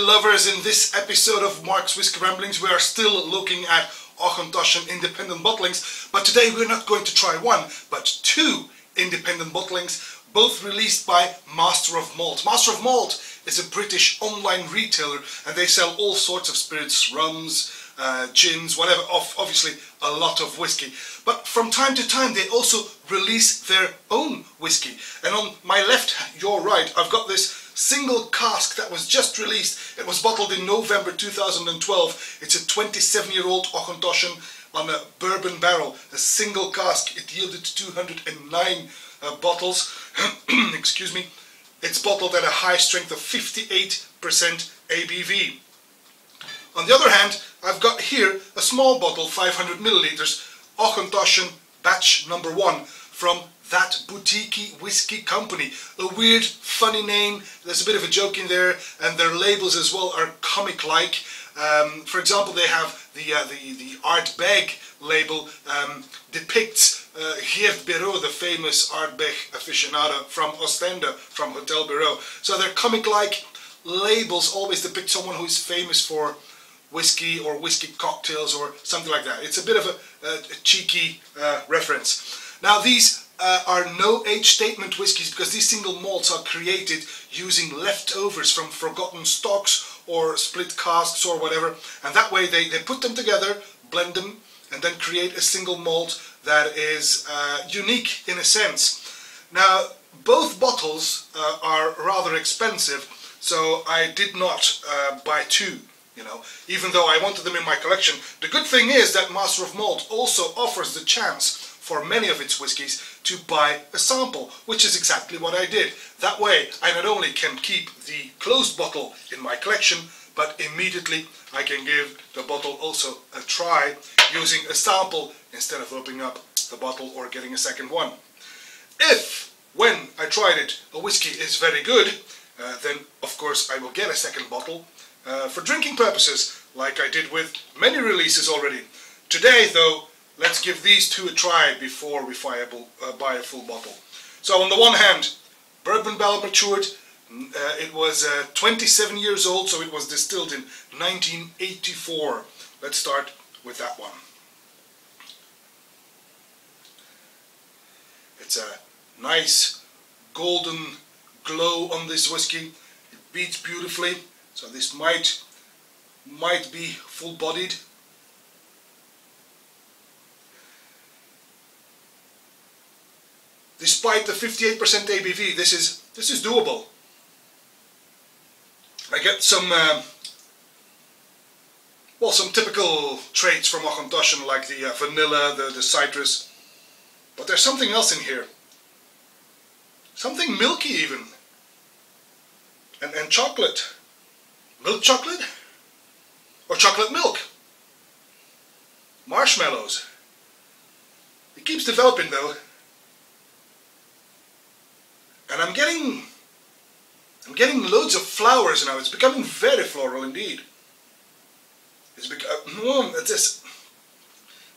lovers, in this episode of Mark's Whiskey Ramblings we are still looking at Auchentoshan independent bottlings, but today we're not going to try one, but two independent bottlings, both released by Master of Malt. Master of Malt is a British online retailer and they sell all sorts of spirits, rums, gins, whatever, obviously a lot of whiskey. But from time to time they also release their own whiskey. And on my left, your right, I've got this single cask that was just released. It was bottled in November 2012. It's a 27-year-old Auchentoshan on a bourbon barrel, a single cask. It yielded 209 bottles. Excuse me. It's bottled at a high strength of 58% ABV. On the other hand, I've got here a small bottle, 500 milliliters, Auchentoshan Batch number 1 from That Boutique-y Whisky Company. A weird, funny name. There's a bit of a joke in there, and their labels as well are comic-like. For example, they have the art bag label depicts Geert Bureau, the famous art bag aficionado from Ostende, from Hotel Bureau. So they're comic-like labels always depict someone who is famous for whiskey or whiskey cocktails or something like that. It's a bit of a cheeky reference. Now these are no age statement whiskies because these single malts are created using leftovers from forgotten stocks or split casks or whatever, and that way they put them together, blend them, and then create a single malt that is unique in a sense. Now both bottles are rather expensive, so I did not buy two. You know, even though I wanted them in my collection. The good thing is that Master of Malt also offers the chance for many of its whiskies to buy a sample, which is exactly what I did. That way I not only can keep the closed bottle in my collection, but immediately I can give the bottle also a try using a sample instead of opening up the bottle or getting a second one. If, when I tried it, a whiskey is very good, then of course I will get a second bottle for drinking purposes, like I did with many releases already. Today though, let's give these two a try before we buy a full bottle. So on the one hand, bourbon barrel matured. It was 27 years old, so it was distilled in 1984. Let's start with that one. It's a nice golden glow on this whiskey. It beats beautifully. So this might be full-bodied. Despite the 58% ABV, this is doable. I get some some typical traits from Auchentoshan, like the vanilla, the citrus, but there's something else in here. Something milky even, and chocolate. Milk chocolate? Or chocolate milk? Marshmallows. It keeps developing though. And I'm getting loads of flowers now. It's becoming very floral indeed. I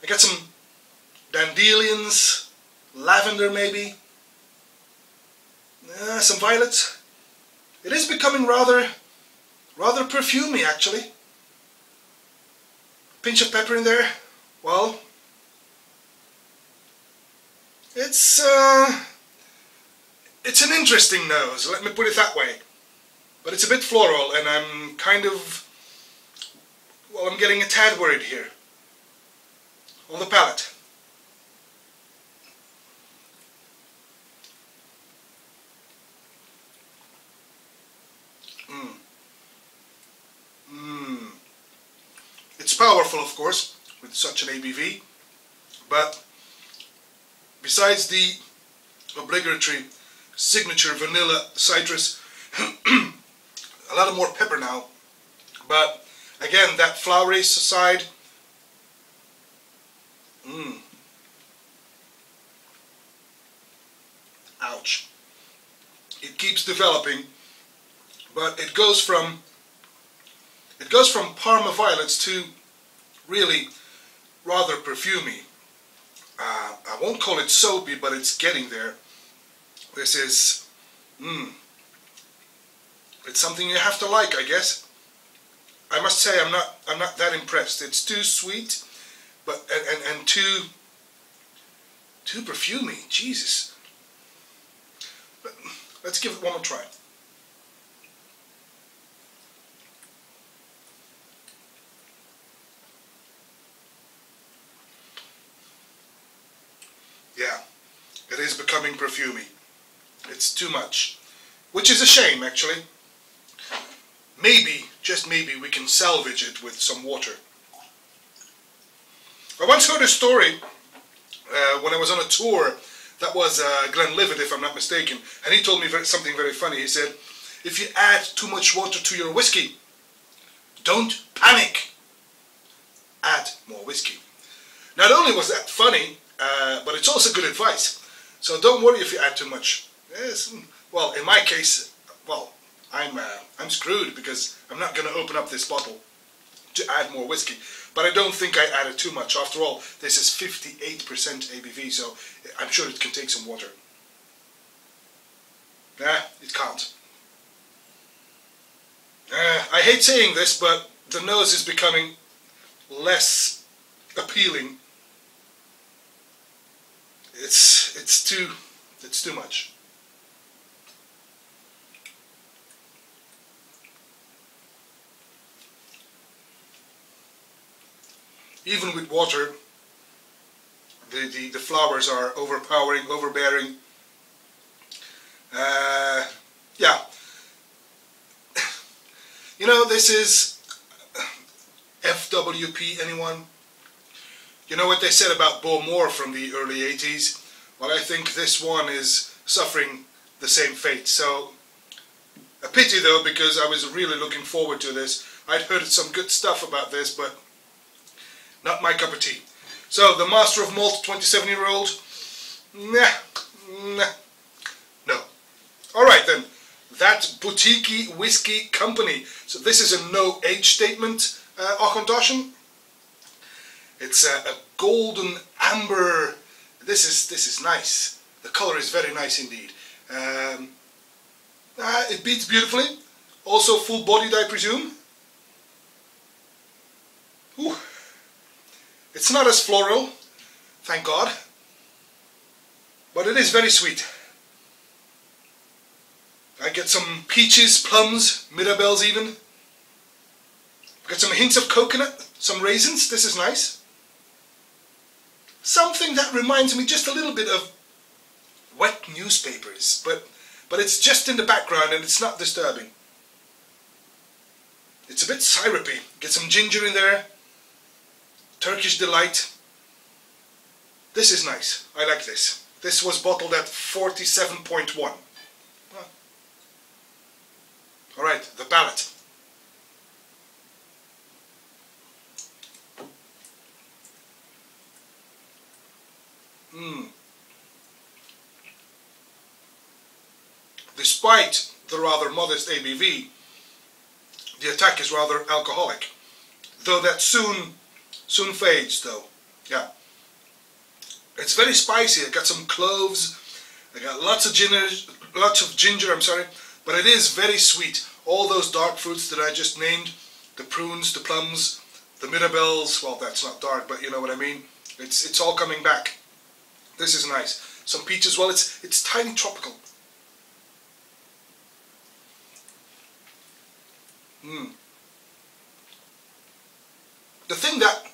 got some dandelions, lavender maybe, some violets. It is becoming rather perfumey actually. Pinch of pepper in there. Well, it's an interesting nose, let me put it that way. But it's a bit floral and I'm I'm getting a tad worried here. On the palate. It's powerful, of course, with such an ABV, but besides the obligatory signature vanilla citrus, a lot more pepper now, but again that flowery side, ouch, it keeps developing, but it goes from Parma violets to really rather perfumey. I won't call it soapy, but it's getting there. This is, it's something you have to like, I guess. I must say I'm not that impressed. It's too sweet, but and too perfumey. Jesus. But let's give it one more try. Yeah, it is becoming perfumey. It's too much, which is a shame actually. Maybe, just maybe, we can salvage it with some water. I once heard a story when I was on a tour. That was Glenlivet, if I'm not mistaken, and he told me something very funny. He said, if you add too much water to your whiskey, don't panic. Add more whiskey. Not only was that funny, but it's also good advice. So don't worry if you add too much. Yes, well, in my case, well, I'm screwed because I'm not going to open up this bottle to add more whiskey. But I don't think I added too much. After all, this is 58% ABV, so I'm sure it can take some water. Nah, it can't. I hate saying this, but the nose is becoming less appealing. It's too much. Even with water, the flowers are overpowering, overbearing. Yeah. You know, this is FWP, anyone? You know what they said about Bowmore from the early 80s? Well, I think this one is suffering the same fate. So, a pity though, because I was really looking forward to this. I'd heard some good stuff about this, but not my cup of tea. So, the Master of Malt 27-year-old? Nah, no. Alright then, That Boutique-y Whisky Company. So this is a no age statement, Auchentoshan. It's a golden amber. This is nice. The color is very nice indeed. It beats beautifully. Also full-bodied, I presume. Ooh. It's not as floral, thank God, but it is very sweet. I get some peaches, plums, mirabelles even. Got some hints of coconut, some raisins. This is nice. Something that reminds me just a little bit of wet newspapers, but it's just in the background and it's not disturbing. It's a bit syrupy. Get some ginger in there. Turkish Delight. This is nice. I like this. This was bottled at 47.1. Alright, the palate. Despite the rather modest ABV, the attack is rather alcoholic. Though that soon fades though. Yeah. It's very spicy. I got some cloves. I got lots of ginger, I'm sorry. But it is very sweet. All those dark fruits that I just named, the prunes, the plums, the mirabelles, well that's not dark, but you know what I mean. It's all coming back. This is nice. Some peach as well. It's tiny tropical. The thing that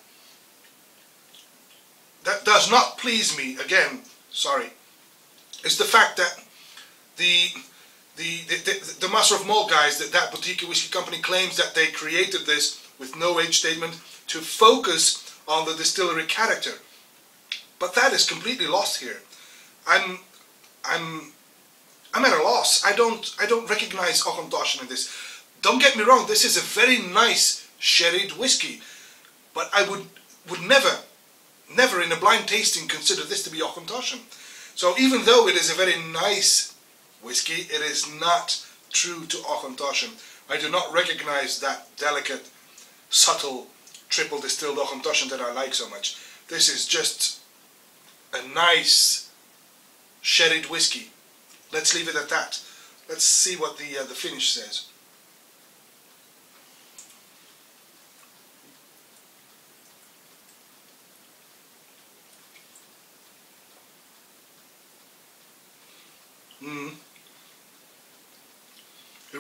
does not please me, again, sorry, is the fact that the Master of Malt guys, that Boutique-y Whisky Company, claims that they created this with no age statement to focus on the distillery character. But that is completely lost here. I'm at a loss. I don't recognize Auchentoshan in this. Don't get me wrong, this is a very nice sherried whiskey, but I would never in a blind tasting consider this to be Auchentoshan. So even though it is a very nice whiskey, it is not true to Auchentoshan. I do not recognize that delicate, subtle, triple distilled Auchentoshan that I like so much. This is just a nice sherried whiskey. Let's leave it at that. Let's see what the finish says.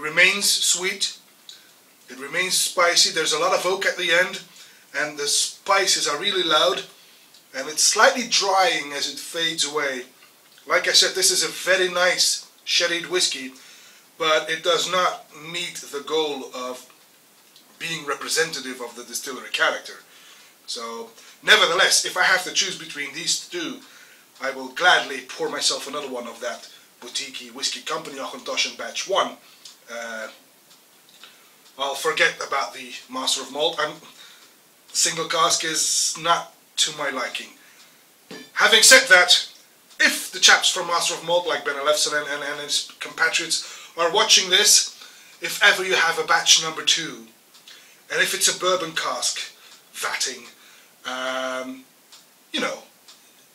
remains sweet, it remains spicy, there's a lot of oak at the end, and the spices are really loud, and it's slightly drying as it fades away. Like I said, this is a very nice sherried whiskey, but it does not meet the goal of being representative of the distillery character. So, nevertheless, if I have to choose between these two, I will gladly pour myself another one of That Boutique-y Whisky Company Auchentoshan Batch 1. I'll forget about the Master of Malt. Single cask is not to my liking. Having said that, if the chaps from Master of Malt, like Ben Elefson and his compatriots, are watching this, if ever you have a batch number 2, and if it's a bourbon cask vatting, you know,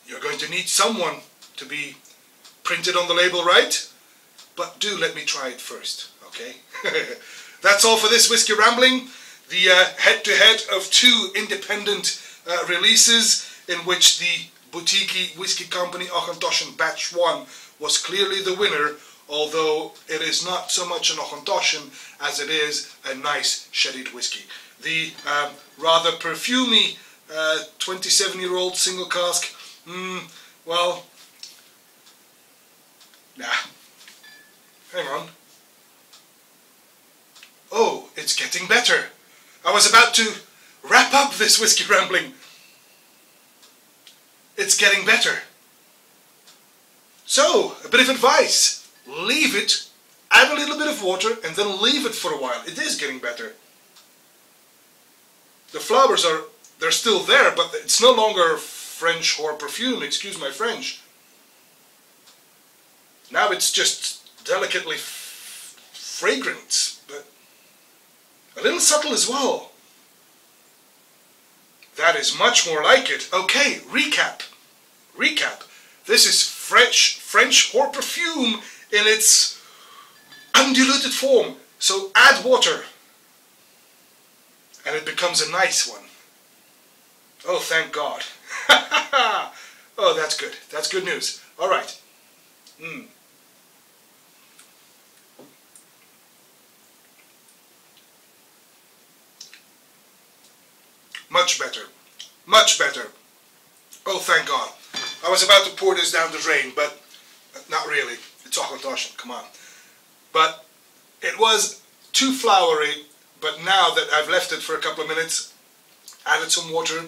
you're going to need someone to be printed on the label, right? But do let me try it first, okay? That's all for this Whiskey Rambling, the head-to-head of 2 independent releases in which the Boutique-y Whisky Company Auchentoshan Batch 1 was clearly the winner, although it is not so much an Auchentoshan as it is a nice sherried whiskey. The rather perfumey 27-year-old single cask, well, nah. Hang on. Oh, it's getting better. I was about to wrap up this Whiskey Rambling. It's getting better. So, a bit of advice. Leave it, add a little bit of water, and then leave it for a while. It is getting better. The flowers they're still there, but it's no longer French or perfume, excuse my French. Now it's just delicately fragrant, but a little subtle as well. That is much more like it. Okay, recap. This is French or perfume in its undiluted form. So add water, and it becomes a nice one. Oh, thank God. Oh, that's good. That's good news. All right. Much better. Much better. Oh, thank God. I was about to pour this down the drain, but not really. It's Auchentoshan, come on. But it was too flowery, but now that I've left it for a couple of minutes, added some water,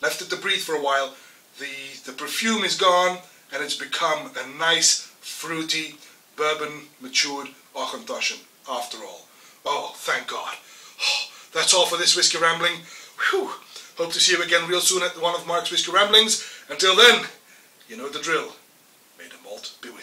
left it to breathe for a while, the perfume is gone, and it's become a nice, fruity, bourbon matured Auchentoshan after all. Oh, thank God. Oh, that's all for this Whiskey Rambling. Whew. Hope to see you again real soon at one of Mark's Whiskey Ramblings. Until then, you know the drill. May the malt be with you.